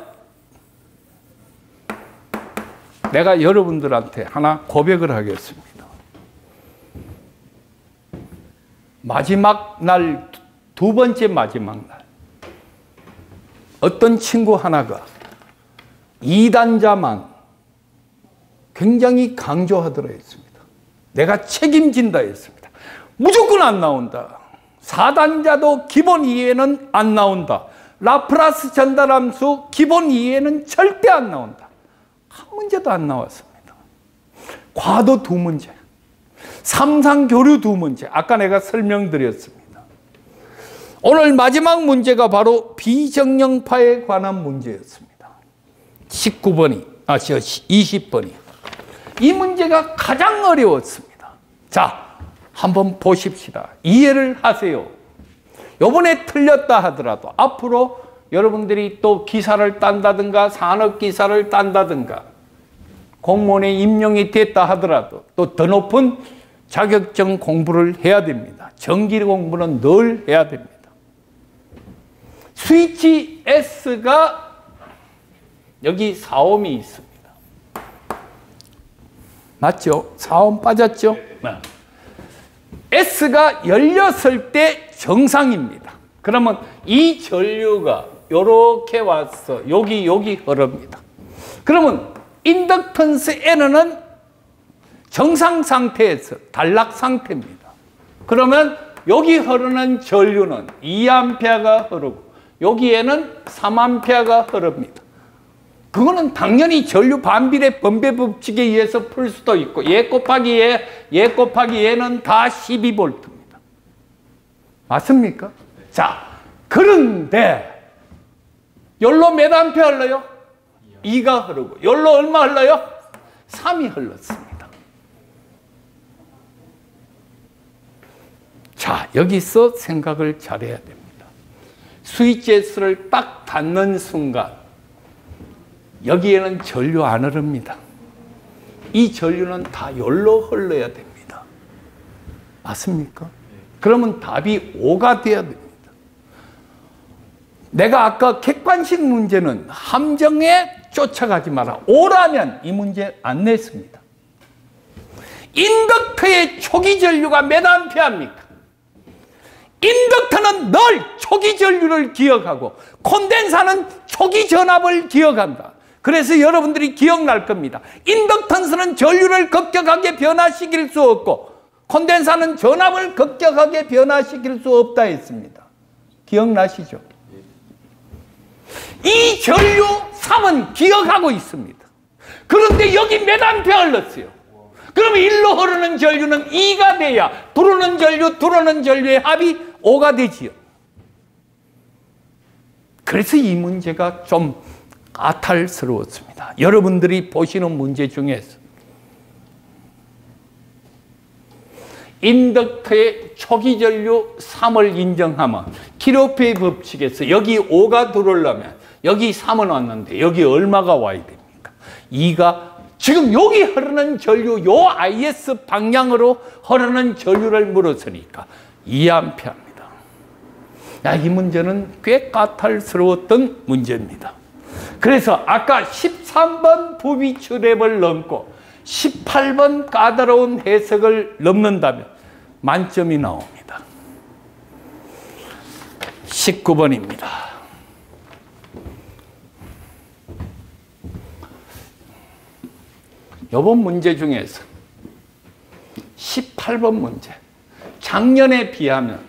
내가 여러분들한테 하나 고백을 하겠습니다. 마지막 날, 두 번째 마지막 날 어떤 친구 하나가 2단자만 굉장히 강조하더라 했습니다. 내가 책임진다 했습니다. 무조건 안 나온다. 4단자도 기본 이해는 안 나온다. 라프라스 전달함수 기본 이해는 절대 안 나온다. 한 문제도 안 나왔습니다. 과도 두 문제, 삼상교류 두 문제, 아까 내가 설명드렸습니다. 오늘 마지막 문제가 바로 비정령파에 관한 문제였습니다. 20번이. 이 문제가 가장 어려웠습니다. 자, 한번 보십시다. 이해를 하세요. 요번에 틀렸다 하더라도 앞으로 여러분들이 또 기사를 딴다든가 산업기사를 딴다든가 공무원에 임용이 됐다 하더라도 또 더 높은 자격증 공부를 해야 됩니다. 전기 공부는 늘 해야 됩니다. 스위치 S가 여기 4ohm이 있습니다. 맞죠? 4ohm 빠졌죠? 네. S가 열렸을 때 정상입니다. 그러면 이 전류가 이렇게 와서 여기 흐릅니다. 그러면 인덕턴스 N은 정상 상태에서 단락 상태입니다. 그러면 여기 흐르는 전류는 2A가 흐르고 여기에는 3A가 흐릅니다. 그거는 당연히 전류 반비례 번배 법칙에 의해서 풀 수도 있고 얘 곱하기 얘는 다 12V입니다. 맞습니까? 자, 그런데 열로 몇 암페 흘러요? 2가 흐르고 열로 얼마 흘러요? 3이 흘렀습니다. 자, 여기서 생각을 잘해야 됩니다. 스위치 S를 딱 닫는 순간 여기에는 전류 안 흐릅니다. 이 전류는 다 열로 흘러야 됩니다. 맞습니까? 그러면 답이 5가 돼야 됩니다. 내가 아까 객관식 문제는 함정에 쫓아가지 마라. 5라면 이 문제 안 냈습니다. 인덕터의 초기 전류가 몇 암페어입니까? 인덕터는 늘 초기 전류를 기억하고 콘덴사는 초기 전압을 기억한다. 그래서 여러분들이 기억날 겁니다. 인덕턴스는 전류를 급격하게 변화시킬 수 없고 콘덴사는 전압을 급격하게 변화시킬 수 없다 했습니다. 기억나시죠? 이 전류 3은 기억하고 있습니다. 그런데 여기 몇 암페어 흘렀어요? 그러면 1로 흐르는 전류는 2가 돼야 들어오는 전류의 합이 5가 되지요. 그래서 이 문제가 좀 까탈스러웠습니다. 여러분들이 보시는 문제 중에서 인덕터의 초기 전류 3을 인정하면 키로페의 법칙에서 여기 5가 들어오려면 여기 3은 왔는데 여기 얼마가 와야 됩니까? 2가 지금 여기 흐르는 전류 요 IS 방향으로 흐르는 전류를 물었으니까 2A입니다. 이 문제는 꽤 까탈스러웠던 문제입니다. 그래서 아까 13번 부비출랩을 넘고 18번 까다로운 해석을 넘는다면 만점이 나옵니다. 19번입니다. 이번 문제 중에서 18번 문제, 작년에 비하면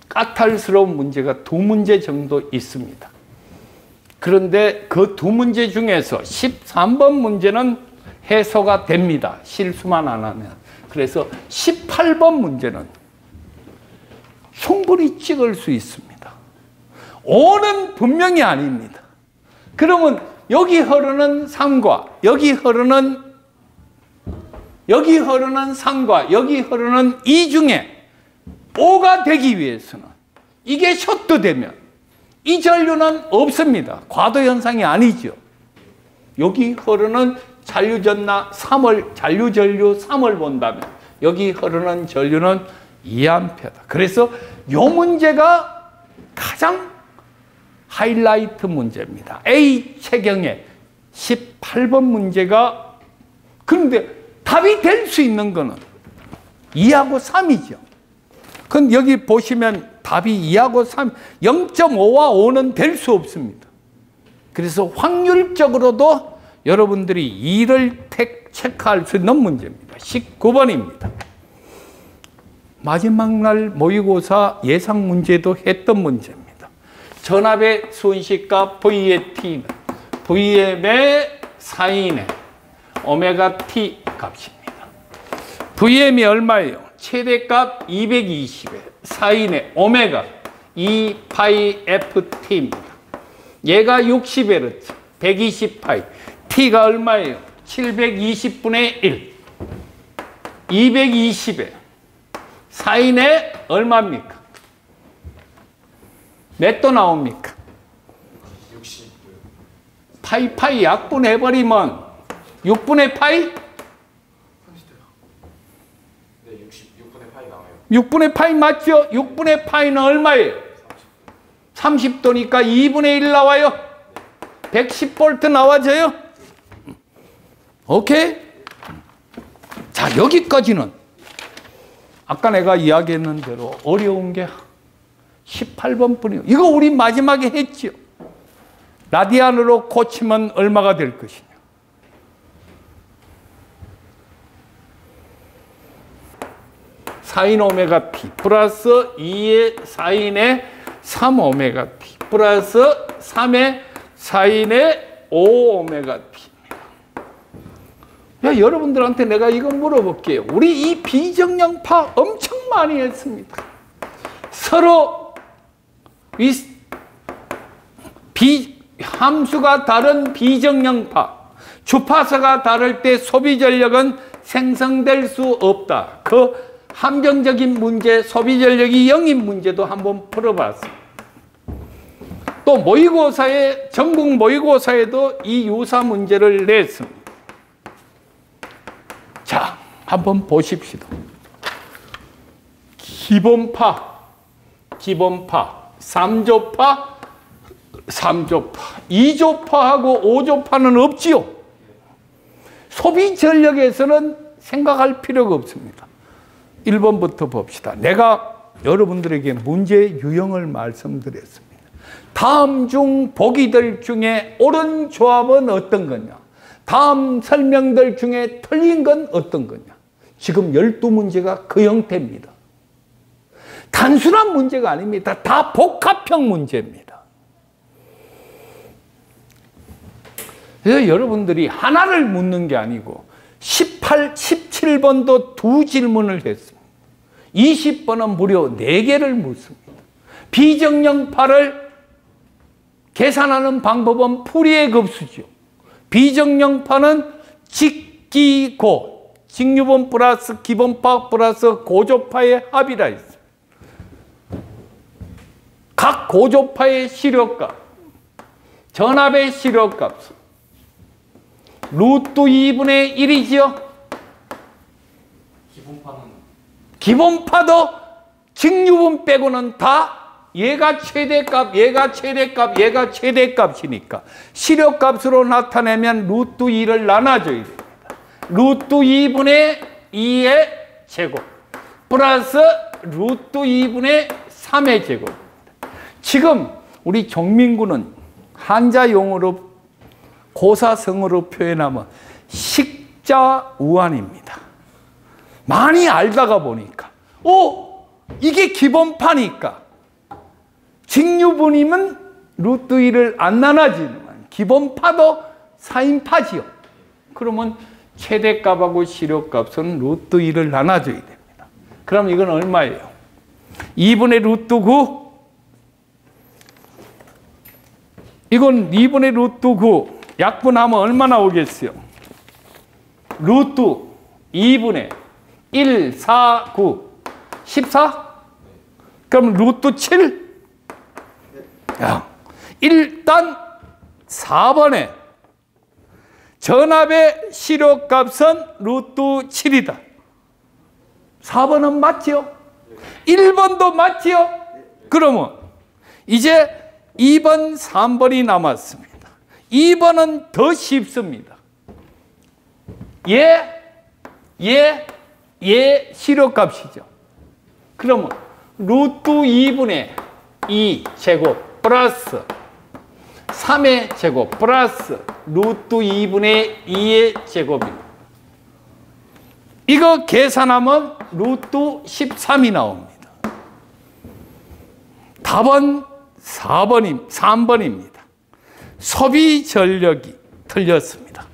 까탈스러운 문제가 2문제 정도 있습니다. 그런데 그 2문제 중에서 13번 문제는 해소가 됩니다. 실수만 안 하면. 그래서 18번 문제는 충분히 찍을 수 있습니다. 5는 분명히 아닙니다. 그러면 여기 흐르는 3과 여기 흐르는 3과 여기 흐르는 2 중에 5가 되기 위해서는 이게 셔트되면 이 전류는 없습니다. 과도 현상이 아니죠. 여기 흐르는 잔류전나 3을, 잔류전류 3을 본다면 여기 흐르는 전류는 2A다. 그래서 이 문제가 가장 하이라이트 문제입니다. A 체경의 18번 문제가, 그런데 답이 될 수 있는 거는 2하고 3이죠. 근데 여기 보시면 답이 2하고 3, 0.5와 5는 될 수 없습니다. 그래서 확률적으로도 여러분들이 2를 체크할 수 있는 문제입니다. 19번입니다. 마지막 날 모의고사 예상 문제도 했던 문제입니다. 전압의 순식값 V의 T는 Vm의 사인의 오메가 T 값입니다. Vm이 얼마예요? 최대값 220에 사인의 오메가 2파이 FT입니다. 얘가 60Hz, 120파이. T가 얼마예요? 720분의 1. 220에 사인의 얼마입니까? 몇 도 나옵니까? 60. 파이 약분해버리면 6분의 파이? 30도요. 네, 6분의 파이 나와요. 6분의 파이 맞죠? 6분의 파이는 얼마예요? 30도니까 2분의 1 나와요. 110V 나와져요. 오케이? 자, 여기까지는 아까 내가 이야기했는 대로 어려운 게 18번 뿐이에요. 이거 우리 마지막에 했죠. 라디안으로 고치면 얼마가 될 것이냐. 사인 오메가 t 플러스 2의 사인의 3 오메가 t 플러스 3의 사인의 5 오메가 t입니다. 야, 여러분들한테 내가 이거 물어볼게요. 우리 이 비정량파 엄청 많이 했습니다. 서로 함수가 다른 비정량파, 주파수가 다를 때 소비 전력은 생성될 수 없다. 그 함정적인 문제, 소비 전력이 0인 문제도 한번 풀어봤습니다. 또 모의고사에, 전국 모의고사에도 이 유사 문제를 냈습니다. 자, 한번 보십시다. 기본파, 3조파, 3조파, 2조파하고 5조파는 없지요. 소비 전력에서는 생각할 필요가 없습니다. 1번부터 봅시다. 내가 여러분들에게 문제 유형을 말씀드렸습니다. 다음 중 보기들 중에 옳은 조합은 어떤 거냐? 다음 설명들 중에 틀린 건 어떤 거냐? 지금 12문제가 그 형태입니다. 단순한 문제가 아닙니다. 다 복합형 문제입니다. 그래서 여러분들이 하나를 묻는 게 아니고 17번도 2질문을 했습니다. 20번은 무려 4개를 묻습니다. 비정량파를 계산하는 방법은 풀이의 급수죠. 비정량파는 직기고, 직류분 플러스 기본파 플러스 고조파의 합이라 했습니다. 각 고조파의 시력값, 전압의 시력값은 루트 2분의 1이죠. 기본파도 직류분 빼고는 다 얘가 최대값, 얘가 최대값, 얘가 최대값이니까 시력값으로 나타내면 루트 2를 나눠줘야 됩니다. 루트 2분의 2의 제곱 플러스 루트 2분의 3의 제곱. 지금 우리 종민군은 한자용어로 고사성어로 표현하면 식자우환입니다. 많이 알다가 보니까 이게 기본파니까 직류분이면 루트 2를 안 나눠지는 기본파도 4인파지요. 그러면 최대값하고 실효값은 루트 2를 나눠줘야 됩니다. 그럼 이건 얼마예요? 2분의 루트 9. 이건 2분의 루트 9 약분하면 얼마 나오겠어요? 루트 2분의 1, 4, 9 14? 그럼 루트 7? 야, 일단 4번에 전압의 실효값은 루트 7이다. 4번은 맞지요? 1번도 맞지요? 그러면 이제 2번, 3번이 남았습니다. 2번은 더 쉽습니다. 얘 실효값이죠. 그러면 루트 2분의 2 제곱 플러스 3의 제곱 플러스 루트 2분의 2의 제곱입니다. 이거 계산하면 루트 13이 나옵니다. 답은 3번입니다. 소비 전력이 틀렸습니다.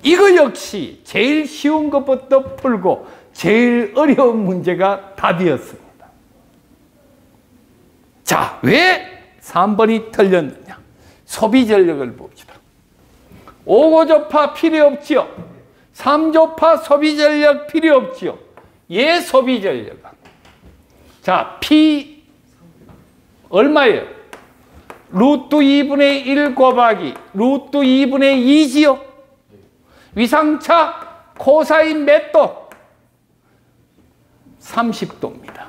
이거 역시 제일 쉬운 것부터 풀고 제일 어려운 문제가 답이었습니다. 자, 왜 3번이 틀렸느냐? 소비 전력을 봅시다. 5고조파 필요 없지요. 3조파 소비 전력 필요 없지요. 얘 소비 전력은 자, P 얼마예요? 루트 2분의 1 곱하기 루트 2분의 2지요. 위상차 코사인 몇 도? 30도입니다.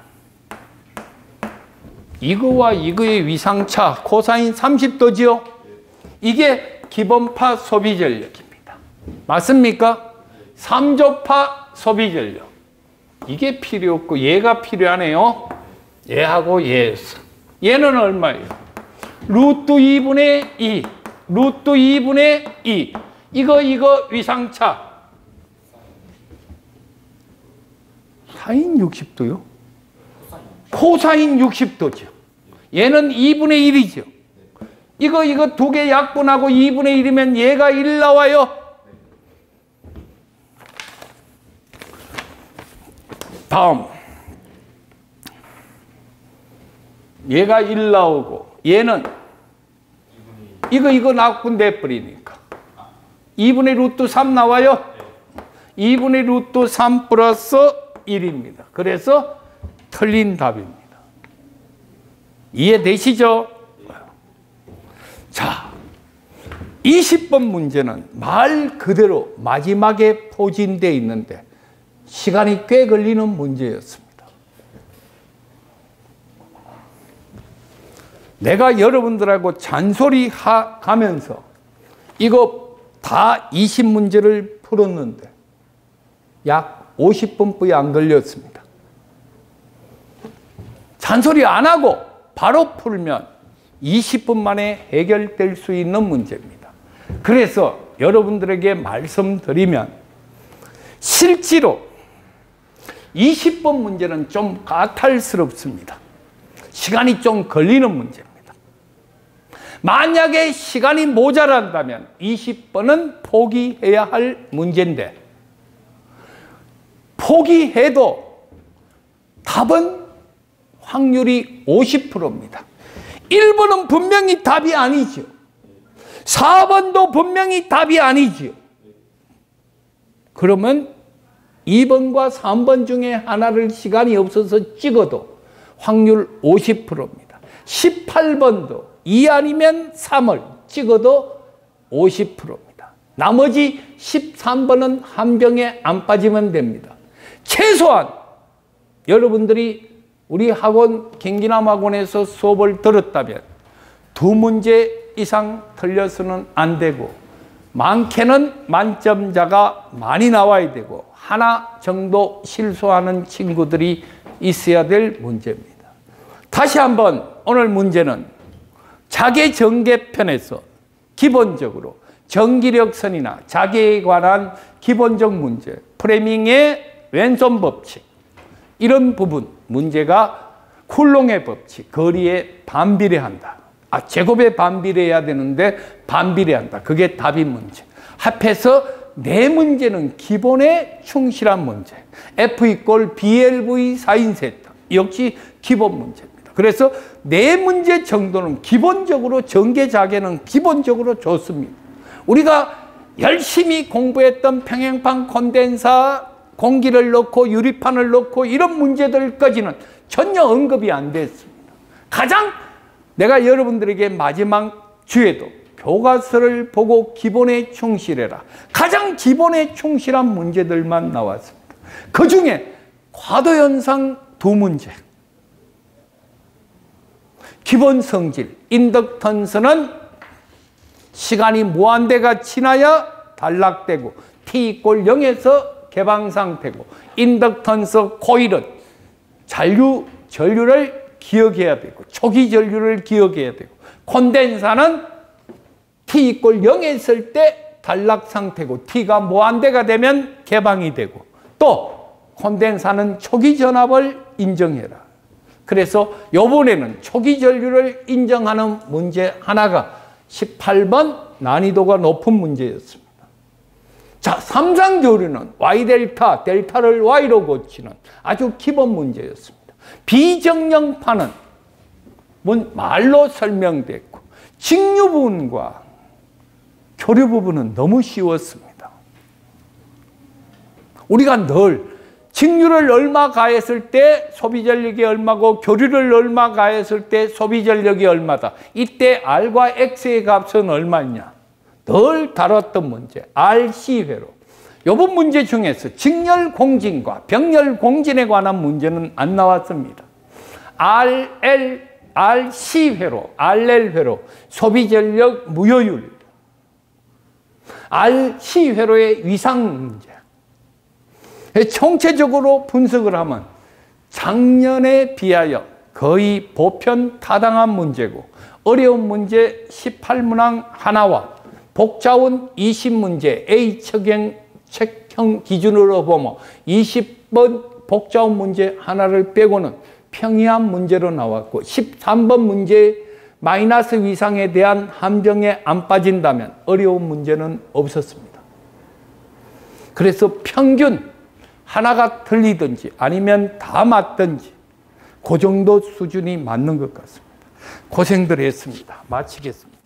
이거와 이거의 위상차 코사인 30도지요. 이게 기본파 소비 전력입니다. 맞습니까? 3조파 소비 전력. 이게 필요 없고 얘가 필요하네요. 얘하고 얘에서. 얘는 얼마예요? 루트 2분의 2. 루트 2분의 2. 이거 위상차. 사인 60도요? 코사인 60도죠. 얘는 2분의 1이죠. 이거 두 개 약분하고 2분의 1이면 얘가 1 나와요. 다음. 얘가 1 나오고 얘는 이거 약분돼 버리니까 2분의 루트 3 나와요. 2분의 루트 3 플러스 1입니다. 그래서 틀린 답입니다. 이해되시죠? 자, 20번 문제는 말 그대로 마지막에 포진되어 있는데 시간이 꽤 걸리는 문제였습니다. 내가 여러분들하고 잔소리 가면서 이거 다 20문제를 풀었는데 약 50분뿐이 안 걸렸습니다. 잔소리 안 하고 바로 풀면 20분 만에 해결될 수 있는 문제입니다. 그래서 여러분들에게 말씀드리면 실제로 20번 문제는 좀 까탈스럽습니다. 시간이 좀 걸리는 문제입니다. 만약에 시간이 모자란다면 20번은 포기해야 할 문제인데 포기해도 답은 확률이 50%입니다. 1번은 분명히 답이 아니죠. 4번도 분명히 답이 아니죠. 그러면 2번과 3번 중에 하나를 시간이 없어서 찍어도 확률 50%입니다. 18번도 2 아니면 3을 찍어도 50%입니다. 나머지 13번은 한 병에 안 빠지면 됩니다. 최소한 여러분들이 우리 학원 경기남 학원에서 수업을 들었다면 2문제 이상 틀려서는 안 되고 많게는 만점자가 많이 나와야 되고 하나 정도 실수하는 친구들이 있어야 될 문제입니다. 다시 한번 오늘 문제는 자기전개편에서 기본적으로 전기력선이나 자기에 관한 기본적 문제, 프레밍의 왼손 법칙, 이런 부분 문제가 쿨롱의 법칙, 거리에 반비례한다. 제곱에 반비례해야 되는데 반비례한다. 그게 답인 문제. 합해서 네 문제는 기본에 충실한 문제. F = BLV 사인 세타. 역시 기본 문제입니다. 그래서 네 문제 정도는 기본적으로 전개자개는 기본적으로 좋습니다. 우리가 열심히 공부했던 평행판 콘덴사, 공기를 넣고 유리판을 넣고 이런 문제들까지는 전혀 언급이 안 됐습니다. 가장 내가 여러분들에게 마지막 주에도 교과서를 보고 기본에 충실해라. 가장 기본에 충실한 문제들만 나왔습니다. 그 중에 과도현상 두 문제. 기본 성질, 인덕턴스는 시간이 무한대가 지나야 단락되고 T = 0에서 개방 상태고, 인덕턴스 코일은 전류를 기억해야 되고 초기 전류를 기억해야 되고, 콘덴사는 T = 0에 있을 때 단락 상태고 T가 무한대가 되면 개방이 되고, 또 콘덴사는 초기 전압을 인정해라. 그래서 이번에는 초기 전류를 인정하는 문제 하나가 18번 난이도가 높은 문제였습니다. 자, 삼상 교류는 Y 델타, 델타를 Y로 고치는 아주 기본 문제였습니다. 비정령파는 말로 설명됐고, 직류 부분과 교류 부분은 너무 쉬웠습니다. 우리가 늘 직류를 얼마 가했을 때 소비전력이 얼마고 교류를 얼마 가했을 때 소비전력이 얼마다. 이때 R과 X의 값은 얼마냐. 늘 다뤘던 문제. RC회로. 이번 문제 중에서 직렬공진과 병렬공진에 관한 문제는 안 나왔습니다. RC회로, RL회로, 소비전력 무효율. RC회로의 위상 문제. 총체적으로 분석을 하면 작년에 비하여 거의 보편 타당한 문제고, 어려운 문제 18문항 하나와 복잡한 20문제 A책형 기준으로 보면 20번 복잡한 문제 하나를 빼고는 평이한 문제로 나왔고, 13번 문제 마이너스 위상에 대한 함정에 안 빠진다면 어려운 문제는 없었습니다. 그래서 평균 하나가 틀리든지 아니면 다 맞든지 그 정도 수준이 맞는 것 같습니다. 고생들 했습니다. 마치겠습니다.